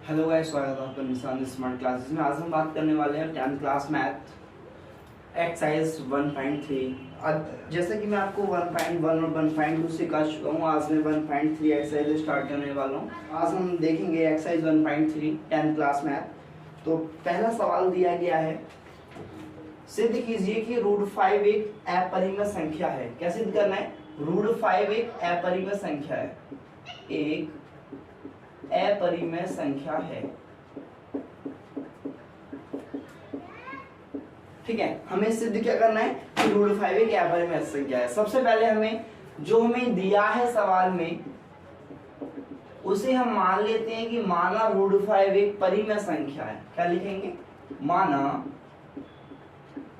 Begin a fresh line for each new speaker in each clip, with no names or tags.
Hello guys, स्वागत है आपका निशान स्मार्ट क्लासेस में। आज हम बात करने वाले हैं 10th क्लास मैथ एक्सरसाइज 1.3। जैसे कि मैं आपको 1.1 और 1.2 सिखा चुका हूँ, आज मैं 1.3 एक्सरसाइज स्टार्ट करने वाला हूँ। आज हम देखेंगे एक्सरसाइज 1.3 10th क्लास मैथ। तो पहला सवाल दिया गया है, सिद्ध कीजिए कि √5 एक अपरिमेय संख्या है। क्या सिद्ध करना है? √5 एक अपरिमेय संख्या है, एक अपरिमेय संख्या है। ठीक है, हमें सिद्ध क्या करना है कि √5 एक अपरिमेय संख्या है। सबसे पहले हमें जो हमें दिया है सवाल में उसे हम मान लेते हैं कि माना √5 एक परिमेय संख्या है। क्या लिखेंगे? माना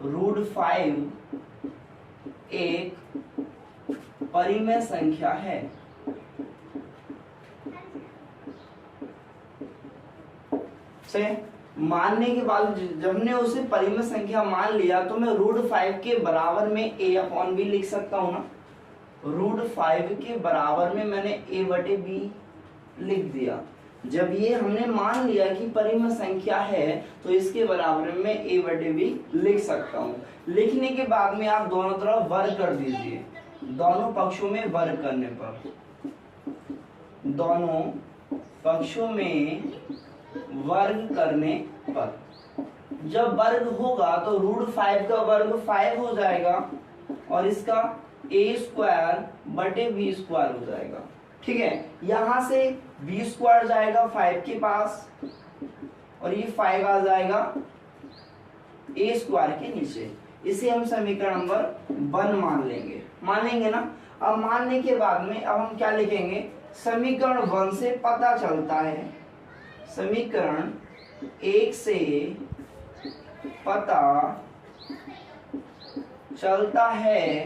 √5 एक परिमेय संख्या है। से मानने के बाद जब हमने उसे परिमेय संख्या मान लिया तो मैं √5 के बराबर में a/b लिख सकता हूं ना। √5 के बराबर में मैंने a/b लिख दिया। जब ये हमने मान लिया कि परिमेय संख्या है तो इसके बराबर में a/b लिख सकता हूं। लिखने के बाद में आप दोनों तरफ वर्ग कर दीजिए। दोनों पक्षों में वर्ग करने पर, दोनों पक्षों में वर्ग करने पर जब वर्ग होगा तो √5 का वर्ग 5 हो जाएगा और इसका a² / b² हो जाएगा। ठीक है, यहां से b² जाएगा 5 के पास और ये 5 आ जाएगा a² के नीचे। इसे हम समीकरण नंबर 1 मान लेंगे ना। अब मानने के बाद में अब हम क्या लिखेंगे? समीकरण 1 से पता चलता है, समीकरण 1 से पता चलता है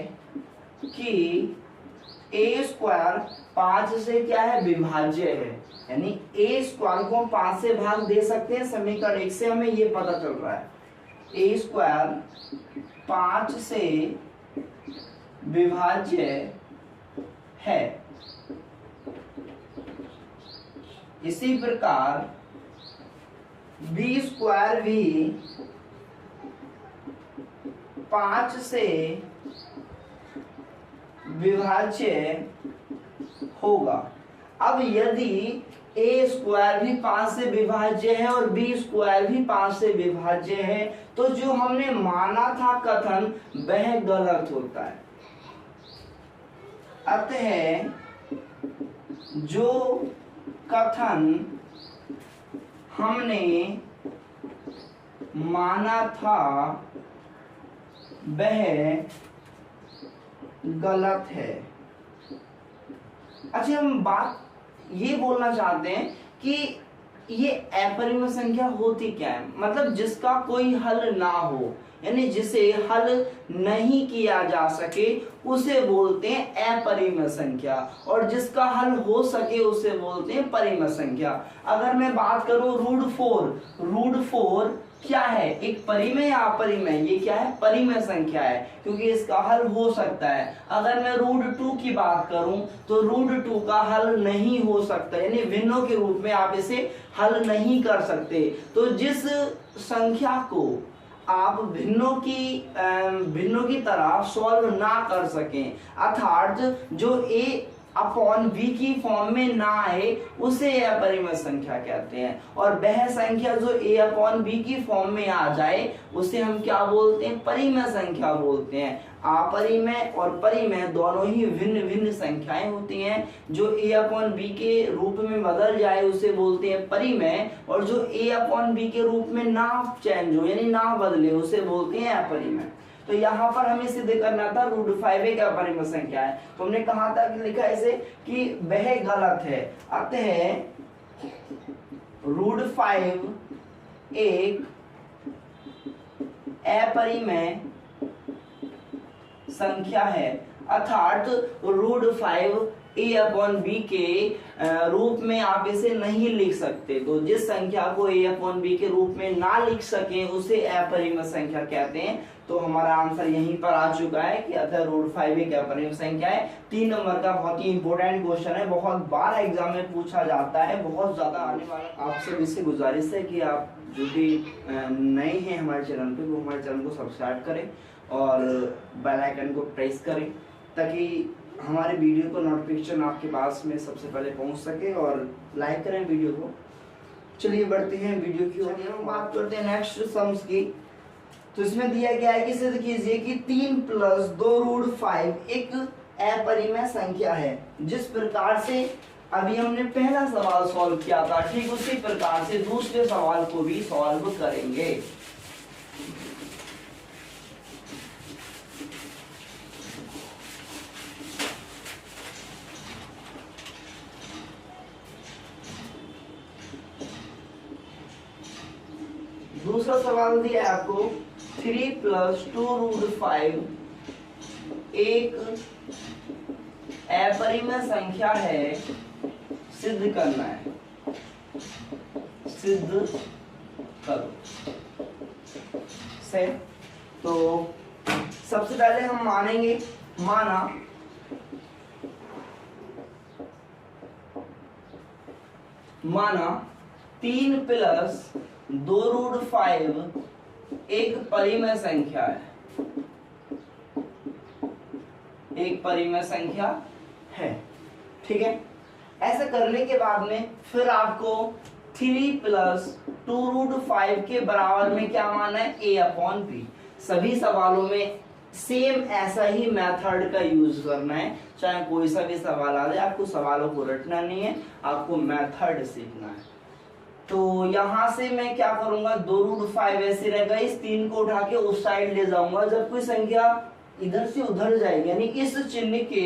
कि a² 5 से क्या है? विभाज्य है। यानी a² को हम 5 से भाग दे सकते हैं। समीकरण 1 से हमें ये पता चल रहा है a² 5 से विभाज्य है। इसी प्रकार b² भी 5 से विभाज्य होगा। अब यदि a² भी 5 से विभाज्य है और b² भी 5 से विभाज्य है तो जो हमने माना था कथन वह गलत होता है। अतः जो कथन हमने माना था वह गलत है। अच्छा, हम बात ये बोलना चाहते हैं कि ये अपरिमेय संख्या होती क्या है? मतलब जिसका कोई हल ना हो, यानी जिसे हल नहीं किया जा सके उसे बोलते हैं अपरिमेय संख्या, और जिसका हल हो सके उसे बोलते हैं परिमेय संख्या। अगर मैं बात करूं √4 क्या है? एक परिमेय या अपरिमेय? ये क्या है? परिमेय संख्या है, क्योंकि इसका हल हो सकता है। अगर मैं √2 की बात करूं तो √2 का हल नहीं हो सकता, यानी भिन्नों के रूप में आप इसे हल नहीं कर सकते। तो जिस संख्या को आप भिन्नों की तरह सॉल्व ना कर सकें, अर्थात जो a/b की फॉर्म में ना आए उसे अपरिमेय संख्या कहते हैं। और वह संख्या जो a/b की फॉर्म में आ जाए उसे हम क्या बोलते हैं? परिमेय संख्या बोलते हैं। अपरिमेय और परिमेय दोनों ही भिन्न भिन्न संख्याएं होती हैं। जो a/b के रूप में बदल जाए उसे बोलते हैं परिमेय, और जो a/b के रूप में ना चेंज हो यानी ना बदले उसे बोलते हैं अपरिमेय। तो यहाँ पर हमें सिद्ध करना था √5 एक अपरिमेय संख्या है। तो हमने कहा था कि लिखा ऐसे कि वह गलत है। अतः √5 एक अपरिमेय संख्या है, अर्थात √5 a/b के रूप में आप इसे नहीं लिख सकते। तो जिस संख्या को a/b के रूप में ना लिख सके उसे अपरिमेय संख्या कहते हैं। तो हमारा आंसर यहीं पर आ चुका है कि अतः √5 एक अपरिमेय संख्या है। 3 नंबर का बहुत ही इंपॉर्टेंट क्वेश्चन है, बहुत बार एग्जाम में पूछा जाता है, बहुत ज्यादा आने वाला। आपसे इससे गुजारिश है कि आप जो भी नए हैं हमारे चैनल पे, वो हमारे चैनल को सब्सक्राइब करें और बेल आइकन को प्रेस करें, ताकि हमारे वीडियो को नोटिफिकेशन आपके पास में सबसे पहले पहुंच सके, और लाइक करें वीडियो को। चलिए बढ़ते हैं वीडियो की ओर। हम बात करते हैं नेक्स्ट सम्स की। तो इसमें दिया गया है कि सिद्ध कीजिए कि 3 + 2√5 एक अपरिमेय संख्या है। जिस प्रकार से अभी हमने पहला सवाल सॉल्व किया था, ठीक उसी प्रकार से दूसरे सवाल को भी सॉल्व करेंगे। दूसरा सवाल दिया है आपको 3 + 2√5 एक अपरिमेय संख्या है, सिद्ध करना है। सिद्ध करो से। तो सबसे पहले हम मानेंगे, माना माना 3 + 2√5 एक परिमेय संख्या है, एक परिमेय संख्या है, ठीक है। ऐसा करने के बाद में फिर आपको 3 + 2√5 के बराबर में क्या माना है, a/b। सभी सवालों में सेम ऐसा ही मेथड का यूज करना है, चाहे कोई सा भी सवाल आ जाए, आपको सवालों को रटना नहीं है, आपको मेथड सीखना है। तो यहां से मैं क्या करूंगा, 2√5 ऐसे रहेगा, इस 3 को उठा के उस साइड ले जाऊंगा। जब कोई संख्या इधर से उधर जाएगी, यानी इस चिन्ह के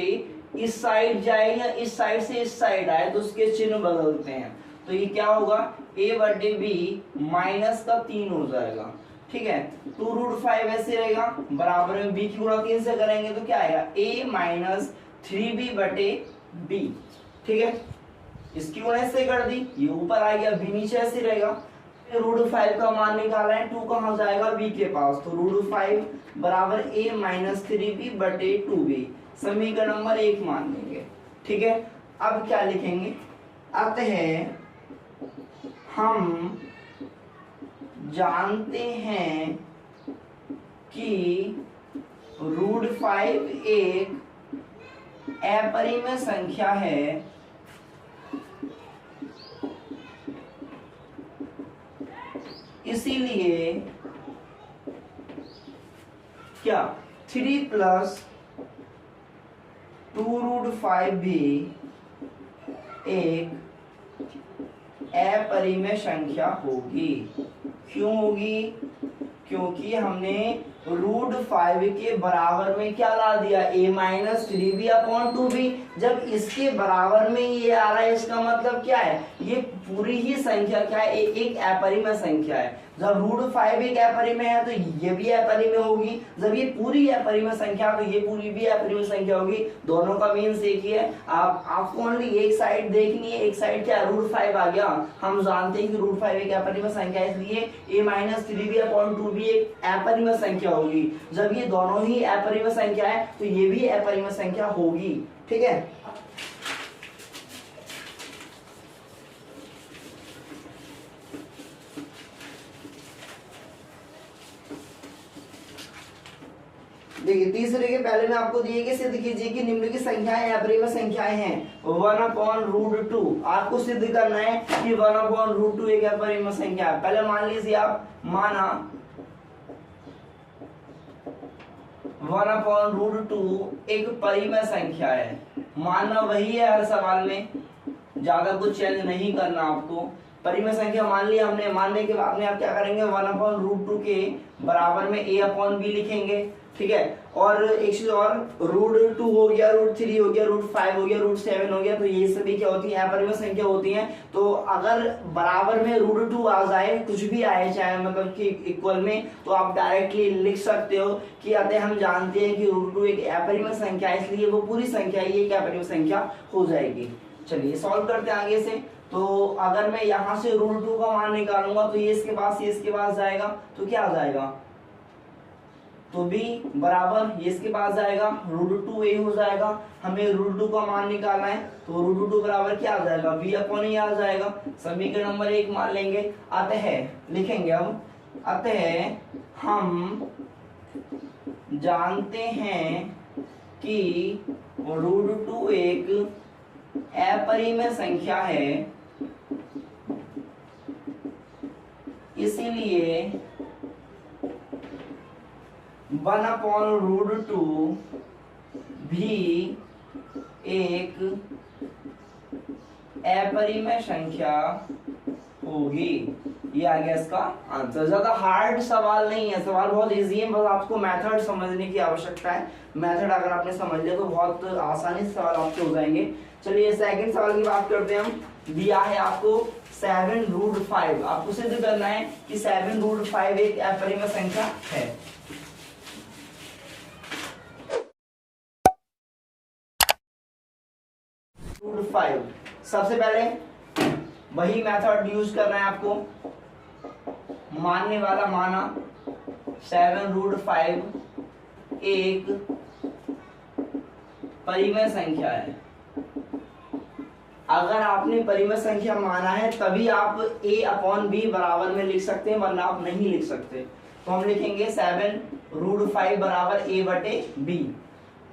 इस साइड जाएगा, इस साइड से इस साइड आए, तो उसके चिन्ह बदलते हैं। तो ये क्या होगा, a/b -3 हो जाएगा, ठीक है। 2√5 ऐसे रहेगा, बराबर में b की गुणा 3 से करेंगे तो क्या आएगा, a - 3b/b, ठीक है। इसकी गुणा से कर दी, ये ऊपर आ गया, b नीचे ऐसे रहेगा। √5 का मान निकाला है, 2 कहां जाएगा, b के पास, तो √5 बराबर a - 3b/2b, समीकरण नंबर 1 मान लेंगे, ठीक है। अब क्या लिखेंगे, अतः हम जानते हैं कि √5 एक अपरिमेय संख्या है, इसीलिए क्या 3 + 2√5 भी एक अपरिमेय संख्या होगी। क्यों होगी, क्योंकि हमने √5 के बराबर में क्या ला दिया, a - 3b/2b। जब इसके बराबर में ये आ रहा है, इसका मतलब क्या है, ये पूरी ही संख्या क्या है, एक अपरिमेय संख्या है। जब √5 एक अपरिमेय है तो ये भी अपरिमेय होगी, जब ये पूरी अपरिमेय संख्या तो ये पूरी भी अपरिमेय संख्या होगी। दोनों का मीन्स एक ही है। आपको ओनली एक साइड देखनी है, एक साइड क्या √5 आ गया। हम जानते हैं कि √5 एक अपरिमेय संख्या है, इसलिए a - 3b/2b एक अपरिमेय संख्या होगी। जब ये दोनों ही अपरिमेय संख्या है तो ये भी अपरिमेय संख्या होगी, ठीक है। देखिए तीसरे के पहले में आपको दिए कि सिद्ध कीजिए कि निम्नलिखित संख्याएं अपरिमेय संख्याएं हैं। 1/√2 आपको सिद्ध करना है कि 1/√2 एक अपरिमेय संख्या है। पहले मान लीजिए आप, माना 1/√2 एक परिमेय संख्या है। मानना वही है हर सवाल में, ज्यादा कुछ चेंज नहीं करना आपको। परिमेय संख्या मान लिया हमने, मानने के बाद में आप क्या करेंगे, 1/√2 के बराबर में a/b लिखेंगे, ठीक है। और एक चीज और, √2 हो गया, √3 हो गया, √5 हो गया, √7 हो गया, तो ये सभी क्या होती है, अपरिमेय संख्या होती हैं। तो अगर बराबर में √2 आ जाए, कुछ भी आए चाहे मतलब कि इक्वल में, तो आप डायरेक्टली लिख सकते हो कि अतः हम जानते हैं कि √2 एक अपरिमेय संख्या है, इसलिए वो पूरी संख्या ये एक अपरिमेय संख्या हो जाएगी। चलिए सॉल्व करते हैं आगे से। तो अगर मैं यहाँ से √2 का मान निकालूंगा तो ये इसके पास जाएगा, तो क्या आ जाएगा, तो b बराबर ये इसके पास जाएगा √2a हो जाएगा। हमें √2 का मान निकालना है तो √2 बराबर क्या आ जाएगा v/a आ जाएगा। समीकरण नंबर 1 मान लेंगे। अतः लिखेंगे अब, अतः हम जानते हैं कि √2 एक अपरिमेय संख्या है, इसीलिए 1/√2 भी एक अपरिमेय संख्या होगी। ये आ गया इसका आंसर। ज्यादा हार्ड सवाल नहीं है, सवाल बहुत इजी है, बस आपको मेथड समझने की आवश्यकता है। मेथड अगर आपने समझ लिया तो बहुत आसानी से सवाल आपके हो जाएंगे। चलिए सेकंड सवाल की बात करते हैं हम। दिया है आपको 7√5, आपको सिद्ध करना है कि 7√5 एक अपरिमेय संख्या है। सबसे पहले वही मेथड यूज करना है आपको। मानने वाला माना 7√5 एक परिमेय संख्या है। अगर आपने परिमेय संख्या माना है तभी आप a/b बराबर में लिख सकते हैं, वरना आप नहीं लिख सकते। तो हम लिखेंगे 7√5 बराबर a/b।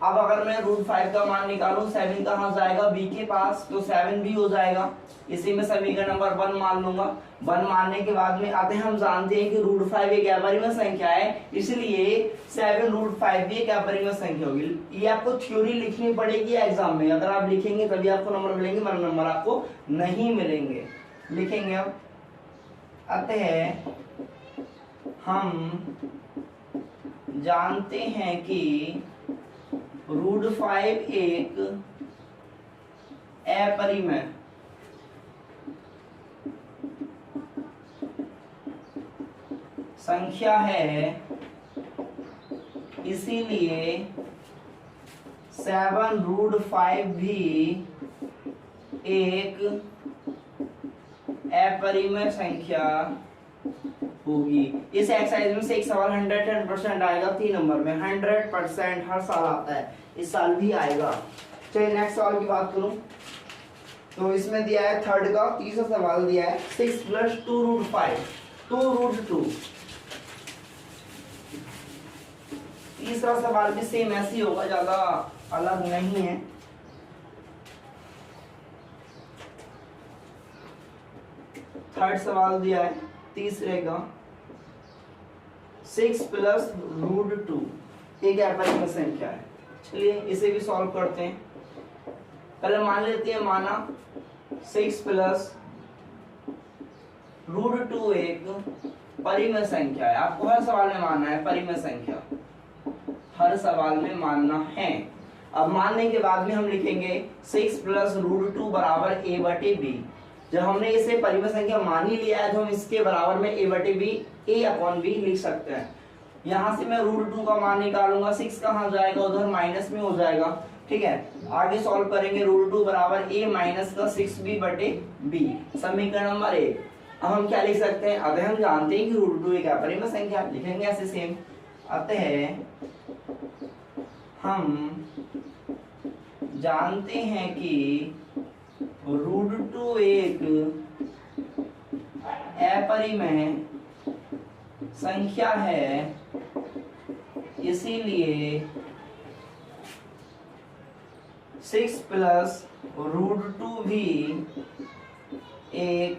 अब अगर मैं √5 का मान निकालूं, 7 कहां जाएगा b के पास, तो 7b हो जाएगा। इसी में समीकरण नंबर 1 मान लूंगा। 1 मानने के बाद में आते हम जानते हैं कि √5 एक अपरिमेय संख्या है, इसलिए 7√5 भी एक अपरिमेय संख्या होगी। ये आपको थ्योरी लिखनी पड़ेगी एग्जाम में, अगर आप लिखेंगे तभी आपको नंबर मिलेंगे, वरना नंबर आपको नहीं मिलेंगे। लिखेंगे अब, अतः हम जानते हैं कि √5 एक अपरिमेय संख्या है, इसीलिए 7√5 भी एक अपरिमेय संख्या होगी। इस एक्सरसाइज में से एक सवाल 110% आएगा 3 नंबर में। 100% हर साल आता है, इस साल भी आएगा। चलिए नेक्स्ट सवाल की बात करूं तो इसमें दिया है थर्ड का तीसरा सवाल दिया है 6 + 2√5 2√2। तीसरा सवाल भी सेम ऐसे ही होगा, ज्यादा अलग नहीं है। थर्ड सवाल दिया है तीसरे का 6 + √2 एक अपरिमेय संख्या है। चलिए इसे भी सॉल्व करते हैं। पहले मान लेते हैं, माना 6 + √2 एक परिमेय संख्या है। आपको हर सवाल में मानना है परिमेय संख्या, हर सवाल में मानना है। अब मानने के बाद में हम लिखेंगे 6 + √2 बराबर a/b। जब हमने इसे परिमेय संख्या मान ही लिया है तो हम इसके बराबर में a/b लिख सकते हैं। यहाँ से मैं √2 का मान निकालूंगा, 6 कहाँ जाएगा, उधर माइनस में हो जाएगा। ठीक है, आगे सॉल्व करेंगे। √2 बराबर a - 6b/b, समीकरण नंबर 1। अब हम क्या लिख सकते हैं, अतः हम जानते हैं कि √2 एक अपरिमेय संख्या, लिखेंगे ऐसे सेम। अतः हम जानते हैं कि √2 एक अपरिमेय संख्या है, इसीलिए 6 + √2 भी एक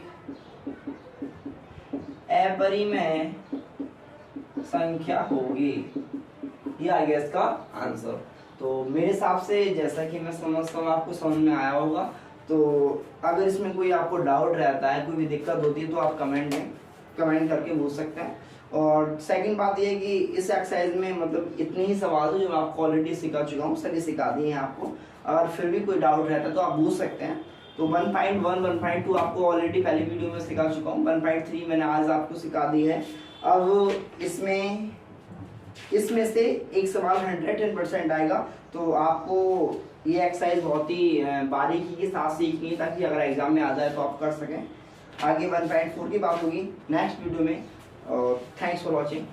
अपरिमेय संख्या होगी। ये आ गया इसका आंसर। तो मेरे हिसाब से जैसा कि मैं समझता हूँ आपको समझ में आया होगा। तो अगर इसमें कोई आपको डाउट रहता है, कोई भी दिक्कत होती है, तो आप कमेंट करके पूछ सकते हैं। और सेकंड बात यह है कि इस एक्सरसाइज में मतलब इतने ही सवाल जो मैं आपको ऑलरेडी सिखा चुका हूँ, सभी सिखा दिए हैं आपको। अगर फिर भी कोई डाउट रहता है तो आप पूछ सकते हैं। तो 1.1 1.2 आपको ऑलरेडी पहली वीडियो में सिखा चुका हूँ, 1.3 मैंने आज आपको सिखा दी है। अब इसमें से एक सवाल 110% आएगा, तो आपको ये एक्सरसाइज बहुत ही बारीकी के साथ सीखनी है, ताकि अगर एग्जाम में आ जाए तो आप कर सकें। आगे 1.4 की बात होगी नेक्स्ट वीडियो में। Thanks for watching.